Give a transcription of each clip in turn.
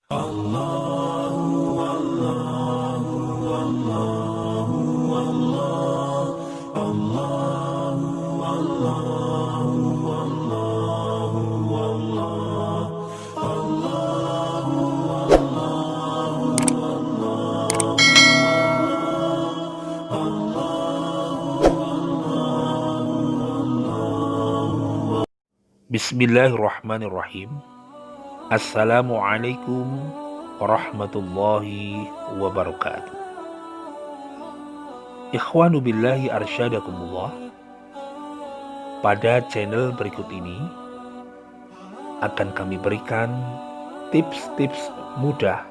Allahu Allahu Allahu Allah Allahu Allahu Allahu Allah Allahu Bismillahirrahmanirrahim. Assalamualaikum warahmatullahi wabarakatuh. Ikhwanu billahi arsyadakumullah. Pada channel berikut ini akan kami berikan tips-tips mudah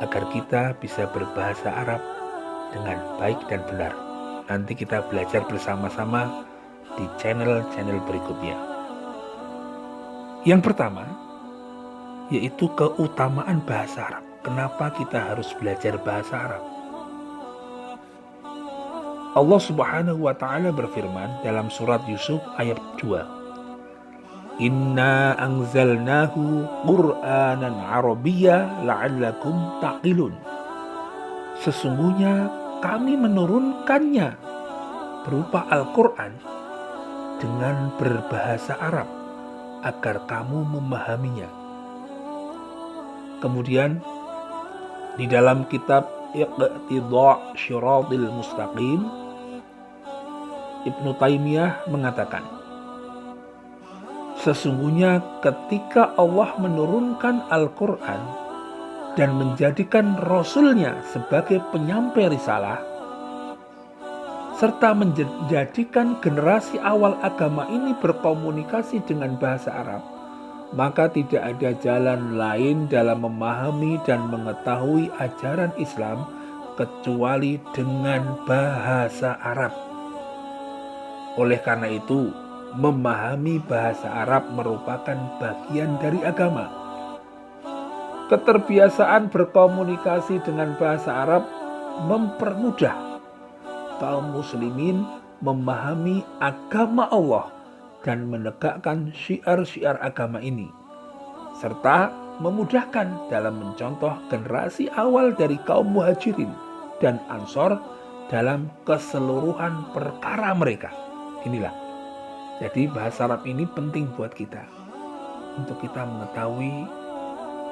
agar kita bisa berbahasa Arab dengan baik dan benar. Nanti kita belajar bersama-sama di channel-channel berikutnya. Yang pertama, yaitu keutamaan bahasa Arab. Kenapa kita harus belajar bahasa Arab? Allah Subhanahu wa Ta'ala berfirman dalam surat Yusuf ayat 2. Inna anzalnahu Qur'anan Arabiyya la'allakum taqilun. Sesungguhnya kami menurunkannya berupa Al-Quran dengan berbahasa Arab agar kamu memahaminya. Kemudian di dalam kitab Iqtida' Shiratil Mustaqim, Ibnu Taimiyah mengatakan, sesungguhnya ketika Allah menurunkan Al-Quran dan menjadikan Rasulnya sebagai penyampai risalah, serta menjadikan generasi awal agama ini berkomunikasi dengan bahasa Arab, maka tidak ada jalan lain dalam memahami dan mengetahui ajaran Islam kecuali dengan bahasa Arab. Oleh karena itu, memahami bahasa Arab merupakan bagian dari agama. Keterbiasaan berkomunikasi dengan bahasa Arab mempermudah kaum muslimin memahami agama Allah dan menegakkan syiar-syiar agama ini, serta memudahkan dalam mencontoh generasi awal dari kaum muhajirin dan ansor dalam keseluruhan perkara mereka. Inilah, jadi bahasa Arab ini penting buat kita, untuk kita mengetahui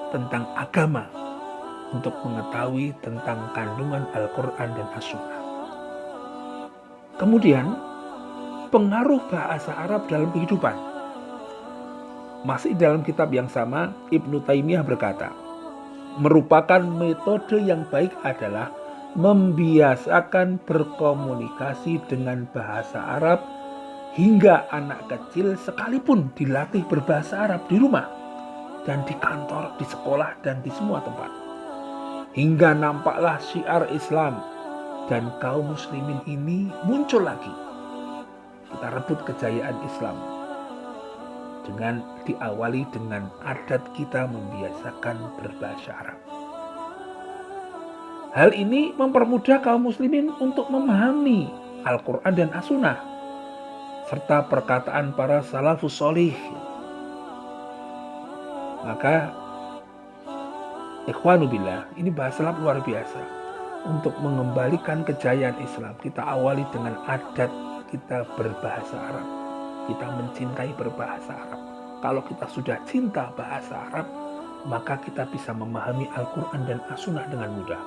tentang agama, untuk mengetahui tentang kandungan Al-Quran dan As-Sunnah. Kemudian, pengaruh bahasa Arab dalam kehidupan. Masih dalam kitab yang sama, Ibnu Taimiyah berkata, merupakan metode yang baik adalah membiasakan berkomunikasi dengan bahasa Arab hingga anak kecil sekalipun dilatih berbahasa Arab di rumah dan di kantor, di sekolah, dan di semua tempat. Hingga nampaklah syiar Islam dan kaum muslimin ini muncul lagi. Kita rebut kejayaan Islam dengan diawali dengan adat kita membiasakan berbahasa Arab. Hal ini mempermudah kaum muslimin untuk memahami Al-Quran dan As-Sunnah serta perkataan para salafus sholih. Maka ikhwanu billah, ini bahasa Arab luar biasa. Untuk mengembalikan kejayaan Islam, kita awali dengan adat kita berbahasa Arab. Kita mencintai berbahasa Arab. Kalau kita sudah cinta bahasa Arab, maka kita bisa memahami Al-Quran dan As-Sunnah dengan mudah.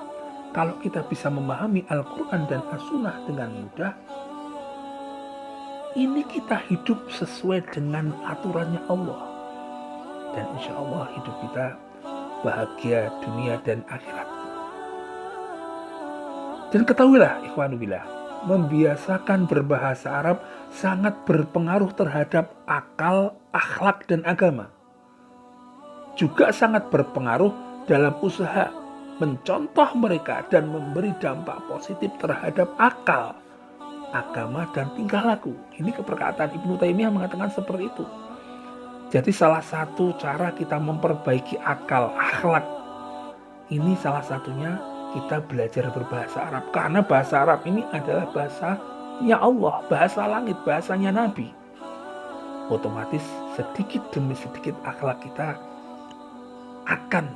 Kalau kita bisa memahami Al-Quran dan As-Sunnah dengan mudah, ini kita hidup sesuai dengan aturannya Allah. Dan insya Allah hidup kita bahagia dunia dan akhirat. Dan ketahuilah ikhwanu billah, membiasakan berbahasa Arab sangat berpengaruh terhadap akal, akhlak, dan agama. Juga sangat berpengaruh dalam usaha mencontoh mereka dan memberi dampak positif terhadap akal, agama, dan tingkah laku. Ini perkataan Ibnu Taimiyah mengatakan seperti itu. Jadi salah satu cara kita memperbaiki akal, akhlak, ini salah satunya kita belajar berbahasa Arab. Karena bahasa Arab ini adalah bahasanya Allah, bahasa langit, bahasanya Nabi. Otomatis sedikit demi sedikit akhlak kita akan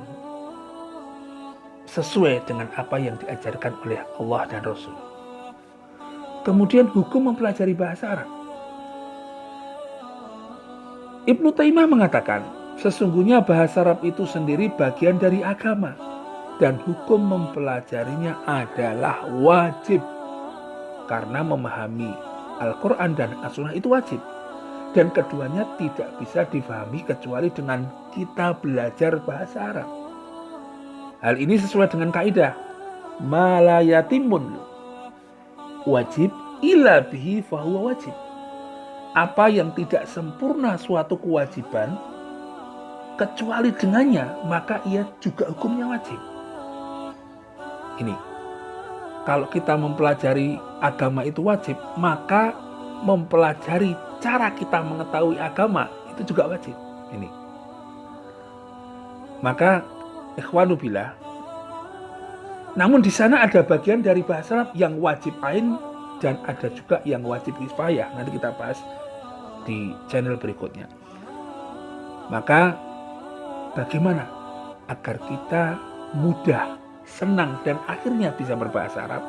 sesuai dengan apa yang diajarkan oleh Allah dan Rasul. Kemudian hukum mempelajari bahasa Arab. Ibnu Taimiyah mengatakan, sesungguhnya bahasa Arab itu sendiri bagian dari agama dan hukum mempelajarinya adalah wajib. Karena memahami Al-Quran dan As-Sunnah itu wajib. Dan keduanya tidak bisa difahami kecuali dengan kita belajar bahasa Arab. Hal ini sesuai dengan kaidah ma la yatimun wajib illa bihi fahuwa wajib. Apa yang tidak sempurna suatu kewajiban kecuali dengannya, maka ia juga hukumnya wajib. Ini, kalau kita mempelajari agama itu wajib, maka mempelajari cara kita mengetahui agama itu juga wajib. Ini. Maka ikhwanu billah, namun di sana ada bagian dari bahasa Arab yang wajib ain dan ada juga yang wajib kifayah. Nanti kita bahas di channel berikutnya. Maka bagaimana agar kita mudah, senang dan akhirnya bisa berbahasa Arab?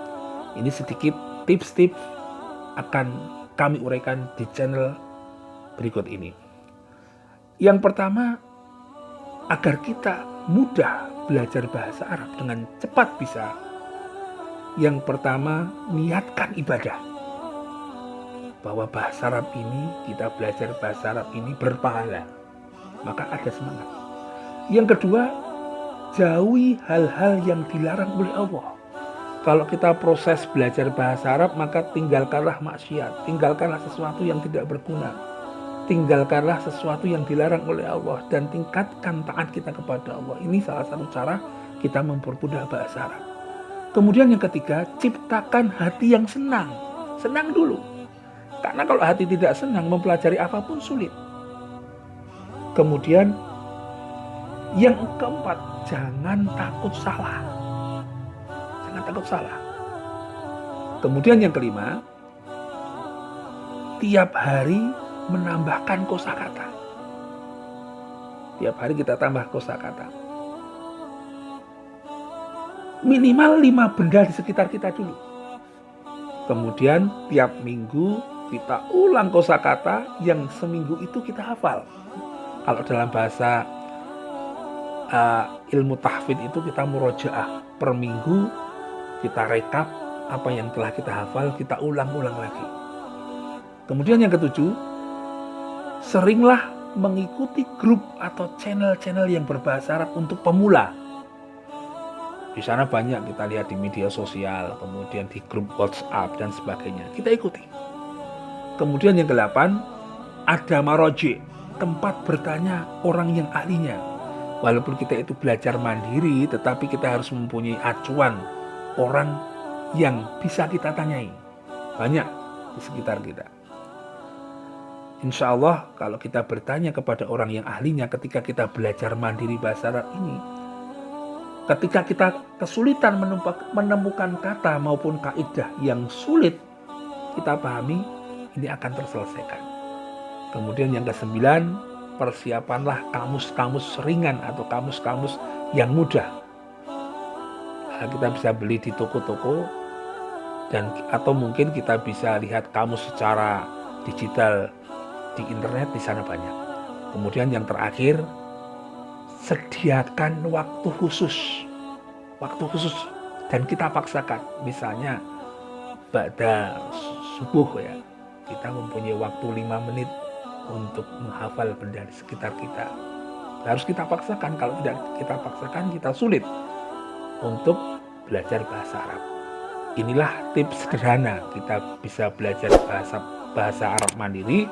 Ini sedikit tips-tips akan kami uraikan di channel berikut ini. Yang pertama, agar kita mudah belajar bahasa Arab dengan cepat bisa. Yang pertama, niatkan ibadah. Bahwa bahasa Arab ini, kita belajar bahasa Arab ini berpahala. Maka ada semangat. Yang kedua, jauhi hal-hal yang dilarang oleh Allah. Kalau kita proses belajar bahasa Arab, maka tinggalkanlah maksiat, tinggalkanlah sesuatu yang tidak berguna, tinggalkanlah sesuatu yang dilarang oleh Allah, dan tingkatkan taat kita kepada Allah. Ini salah satu cara kita mempermudah bahasa Arab. Kemudian yang ketiga, ciptakan hati yang senang. Senang dulu. Karena kalau hati tidak senang, mempelajari apapun sulit. Kemudian yang keempat, jangan takut salah. Jangan takut salah. Kemudian yang kelima, tiap hari menambahkan kosakata. Tiap hari kita tambah kosakata. Minimal 5 benda di sekitar kita dulu. Kemudian tiap minggu kita ulang kosakata yang seminggu itu kita hafal. Kalau dalam bahasa ilmu tahfidz itu kita murojaah. Per minggu kita rekap apa yang telah kita hafal, kita ulang-ulang lagi. Kemudian yang ketujuh, seringlah mengikuti grup atau channel-channel yang berbahasa Arab untuk pemula. Di sana banyak kita lihat di media sosial, kemudian di grup WhatsApp dan sebagainya. Kita ikuti. Kemudian yang ke-8, ada maroji, tempat bertanya orang yang ahlinya. Walaupun kita itu belajar mandiri, tetapi kita harus mempunyai acuan orang yang bisa kita tanyai. Banyak di sekitar kita. Insya Allah kalau kita bertanya kepada orang yang ahlinya ketika kita belajar mandiri bahasa Arab ini, ketika kita kesulitan menemukan kata maupun kaidah yang sulit kita pahami, ini akan terselesaikan. Kemudian yang ke-9, persiapanlah kamus-kamus ringan atau kamus-kamus yang mudah. Kita bisa beli di toko-toko atau mungkin kita bisa lihat kamus secara digital di internet, di sana banyak. Kemudian yang terakhir, sediakan waktu khusus dan kita paksakan. Misalnya ba'da subuh ya, kita mempunyai waktu 5 menit untuk menghafal benda di sekitar kita. Harus kita paksakan. Kalau tidak kita paksakan, kita sulit untuk belajar bahasa Arab. Inilah tips sederhana kita bisa belajar bahasa Arab mandiri,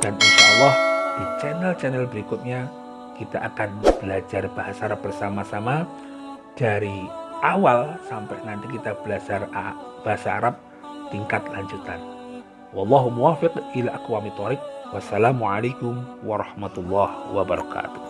dan insya Allah di channel-channel berikutnya kita akan belajar bahasa Arab bersama-sama dari awal sampai nanti kita belajar bahasa Arab tingkat lanjutan. Wallahu muwaffiq ila aqwamit thoriq. Wassalamualaikum warahmatullahi wabarakatuh.